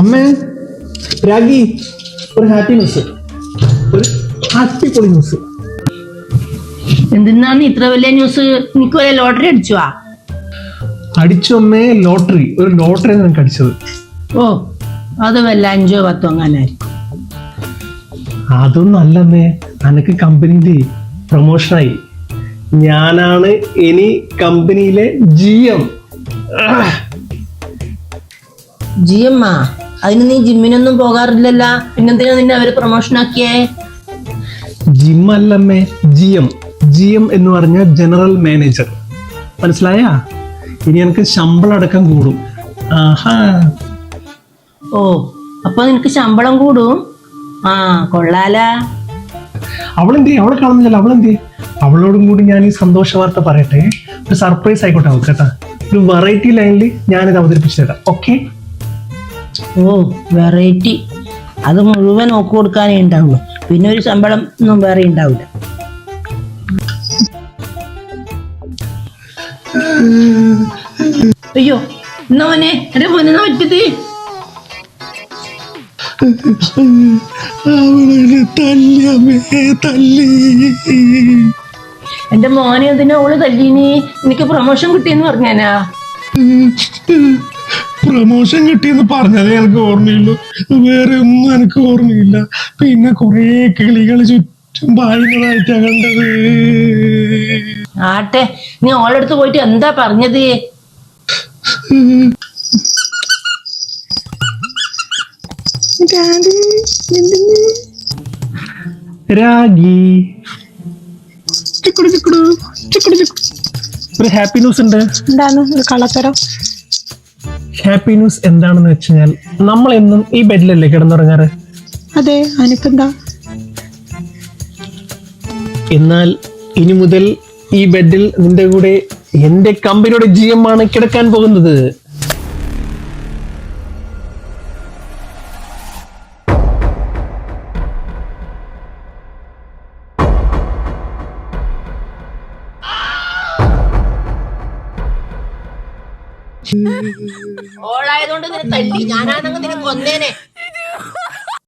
അമ്മേ രാഗി ഒരു happy news, ഒരു അടിപൊളി ന്യൂസ്. എന്തിനാണ് ഇത്ര വലിയ ന്യൂസ്? എനിക്ക് വരെ ലോട്ടറി അടിച്ചുവാ? അടിച്ചു അമ്മേ, ലോട്ടറി. ഒരു ലോട്ടറി നിനക്ക് അടിച്ചത്. ഓ, അത് വല്ല 5-10 അങ്ങാനായിരിക്കും. അതൊന്നും അല്ലമ്മേ, അനക്ക് കമ്പനിയിലെ പ്രൊമോഷനായി. ഞാനാണ് ഇനി കമ്പനിയിലെ GM. GM? അതിന് നീ ജിമ്മിനൊന്നും പോകാറില്ലല്ല, പിന്നെന്തിനാ നിന്നെ അവര് പ്രൊമോഷൻ ആക്കിയേ? ജിം അല്ലമ്മേ, GM എന്ന് പറഞ്ഞ ജനറൽ മാനേജർ. മനസ്സിലായ? ഇനി എനിക്ക് ശമ്പളം അടക്കം കൂടും. ആഹാ. ഓ, അപ്പൊ നിനക്ക് ശമ്പളം കൂടും? ആ, കൊള്ളാല. അവളെന്തേ? അവളെ കാണുന്നില്ല. അവളെന്തേ? അവളോടും കൂടി ഞാൻ ഈ സന്തോഷ വാർത്ത പറയട്ടെ. ഒരു സർപ്രൈസ് ആയിക്കോട്ടെ അവൾക്ക് കേട്ടാ. ഒരു വെറൈറ്റി ലൈനിൽ ഞാനിത് അവതരിപ്പിച്ചു തരാം. ഓക്കെ? ഓ, വെറൈറ്റി. അത് മുഴുവൻ നോക്കി കൊടുക്കാനേ ഉണ്ടാവുള്ളൂ, പിന്നെ ഒരു ശമ്പളം ഒന്നും വേറെ ഉണ്ടാവില്ല. അയ്യോ, എന്നാ മോനെ, എന്റെ മോനെന്നാ പറ്റത്? എന്റെ മോനെ എന്തിനാ അവള് തല്ലീനി? എനിക്ക് പ്രൊമോഷൻ കിട്ടിയെന്ന് പറഞ്ഞാനാ? പ്രൊമോഷൻ കിട്ടിയെന്ന് പറഞ്ഞതേ എനിക്ക് ഓർമ്മയുള്ളൂ, വേറെ ഒന്നും എനിക്ക് ഓർമ്മയില്ല. പിന്നെ കൊറേ കിളികൾ ചുറ്റും പായുന്നതായിട്ടാ കണ്ടത്. ആട്ടെ, നീ ഓളടുത്ത് പോയിട്ട് എന്താ പറഞ്ഞത്? രാഗി, ഒരു ഹാപ്പി ന്യൂസ് ഉണ്ട്. എന്താണ് ഒരു കള്ളത്തരം? ഹാപ്പി ന്യൂസ് എന്താണെന്ന് വെച്ചാൽ നമ്മൾ എന്നും ഈ ബെഡിലല്ലേ കിടന്നുറങ്ങാറ്? അതെ, അതിനിപ്പെന്താ? എന്നാൽ ഇനി മുതൽ ഈ ബെഡിൽ നിന്റെ കൂടെ എന്റെ കമ്പനിയുടെ GM ആണ് കിടക്കാൻ പോകുന്നത്. ഓളായതുകൊണ്ട് നിന്നെ തല്ലി, ഞാനാണെങ്കിൽ നിന്നെ കൊന്നേനെ.